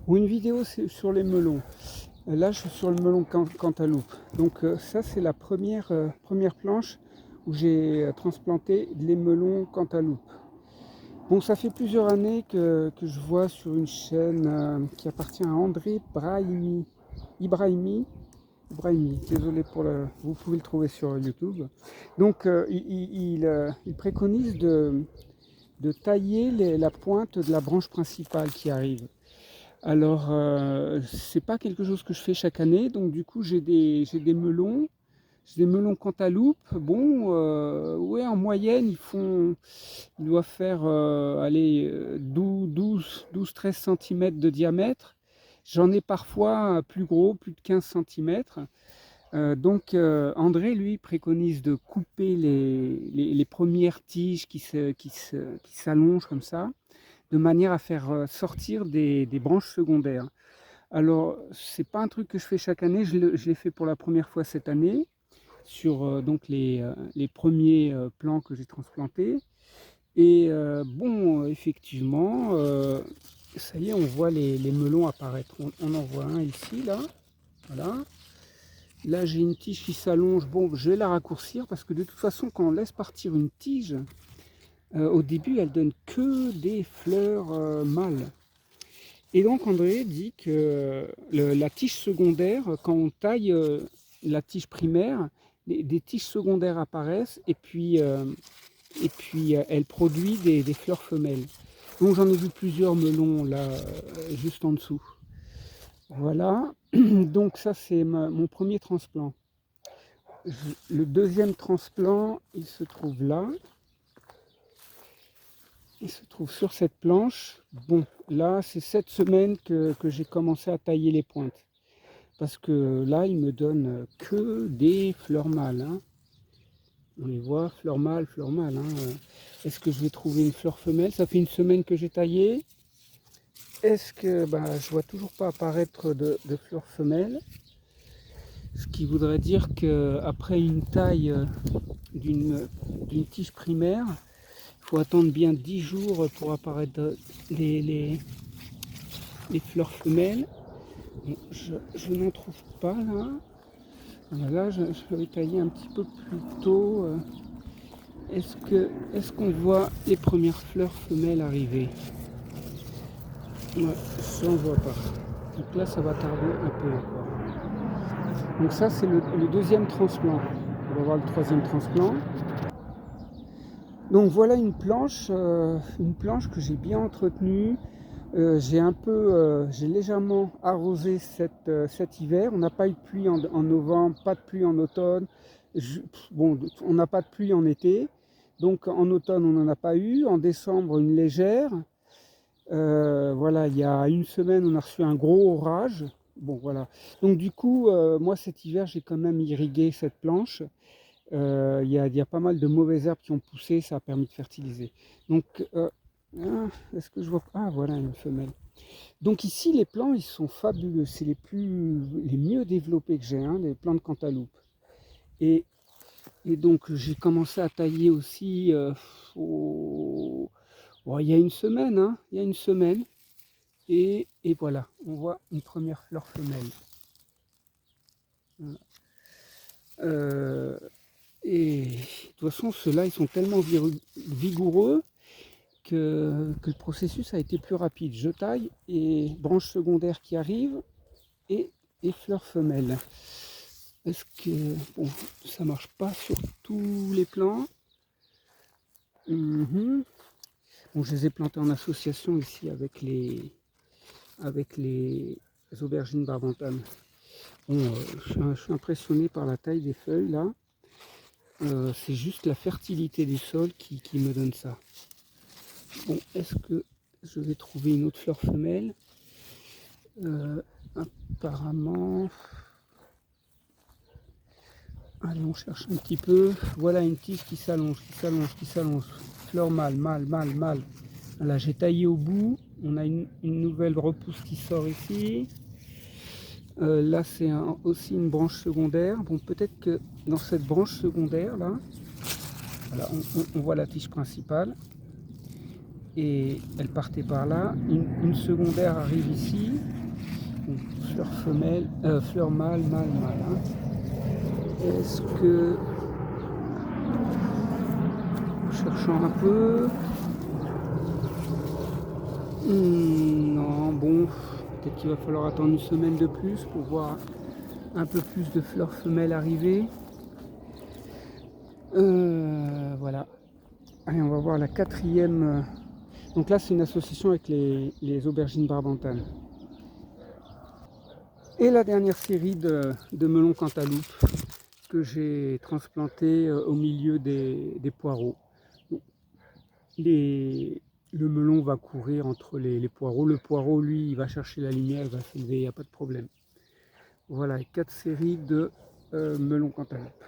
ou une vidéo sur les melons. Là, je suis sur le melon cantaloupe. Donc ça, c'est la première planche où j'ai transplanté les melons cantaloupe. Bon, ça fait plusieurs années que je vois sur une chaîne qui appartient à André Ibrahimi, désolé pour le... Vous pouvez le trouver sur YouTube. Donc, il préconise de tailler la pointe de la branche principale qui arrive. Alors, c'est pas quelque chose que je fais chaque année, donc du coup, j'ai des melons. J'ai des melons cantaloupe. Bon, ouais, en moyenne, ils doivent faire, allez, 12-13 cm de diamètre. J'en ai parfois plus gros, plus de 15 cm. Donc, André, lui, préconise de couper les premières tiges qui s'allongent comme ça, de manière à faire sortir des branches secondaires. Alors, c'est pas un truc que je fais chaque année, je l'ai fait pour la première fois cette année, sur donc les premiers plants que j'ai transplantés. Et bon, effectivement, ça y est, on voit les melons apparaître. On en voit un ici, là, voilà. Là, j'ai une tige qui s'allonge. Bon, je vais la raccourcir parce que de toute façon, quand on laisse partir une tige, au début, elle donne que des fleurs mâles. Et donc, André dit que la tige secondaire, quand on taille la tige primaire, des tiges secondaires apparaissent et puis elle produit des fleurs femelles. Donc, j'en ai vu plusieurs melons là, juste en dessous. Voilà. Donc, ça, c'est mon premier transplant. Le deuxième transplant, il se trouve là. Il se trouve sur cette planche. Bon, là, c'est cette semaine que j'ai commencé à tailler les pointes. Parce que là, il me donne que des fleurs mâles. Hein. On les voit, fleurs mâles, fleurs mâles. Hein. Est-ce que je vais trouver une fleur femelle? Ça fait une semaine que j'ai taillé. Est-ce que je vois toujours pas apparaître de fleurs femelles? Ce qui voudrait dire qu'après une taille d'une tige primaire, il faut attendre bien 10 jours pour apparaître les fleurs femelles. Bon, je n'en trouve pas là. Là, je l'avais taillé un petit peu plus tôt. Est-ce qu'on voit les premières fleurs femelles arriver? Ouais, ça on voit pas. Donc là, ça va tarder un peu encore. Donc ça, c'est le deuxième transplant. On va voir le troisième transplant. Donc voilà une planche que j'ai bien entretenue. J'ai légèrement arrosé cet hiver. On n'a pas eu de pluie en novembre, pas de pluie en automne. Bon, on n'a pas de pluie en été. Donc en automne, on n'en a pas eu. En décembre, une légère. Voilà, il y a une semaine, on a reçu un gros orage. Bon, voilà. Donc du coup, moi cet hiver, j'ai quand même irrigué cette planche. Il y a pas mal de mauvaises herbes qui ont poussé, ça a permis de fertiliser. Donc, est-ce que je vois? Ah, voilà une femelle. Donc ici, les plants, ils sont fabuleux. C'est les mieux développés que j'ai, hein, les plants de cantaloupe. Et, et donc, j'ai commencé à tailler aussi il y a une semaine, hein, il y a une semaine. Et voilà, on voit une première fleur femelle. Voilà. Et de toute façon, ceux-là, ils sont tellement vigoureux que le processus a été plus rapide. Je taille et branche secondaire qui arrive et fleurs femelles. Est-ce que bon, ça marche pas sur tous les plants? Bon, je les ai plantés en association ici avec les aubergines barbantane. Bon, je suis impressionné par la taille des feuilles là. C'est juste la fertilité du sol qui me donne ça. Bon, est-ce que je vais trouver une autre fleur femelle? Apparemment. Allez, on cherche un petit peu. Voilà une tige qui s'allonge, qui s'allonge, qui s'allonge. Fleur mâle, mâle, mâle, mâle. Voilà, j'ai taillé au bout. On a une nouvelle repousse qui sort ici. Là, c'est aussi une branche secondaire. Bon, peut-être que dans cette branche secondaire, là, voilà, on voit la tige principale. et elle partait par là. Une secondaire arrive ici. Donc, fleur femelle, fleur mâle, mâle, mâle. Hein. Est-ce que, en cherchant un peu, non, bon, peut-être qu'il va falloir attendre une semaine de plus pour voir un peu plus de fleurs femelles arriver. Voilà. Allez, on va voir la quatrième. Donc là, c'est une association avec les aubergines barbantanes. Et la dernière série de melons cantaloupe que j'ai transplanté au milieu des poireaux. Le melon va courir entre les poireaux. Le poireau, lui, il va chercher la lumière, il va s'élever, il n'y a pas de problème. Voilà, 4 séries de melons cantaloupe.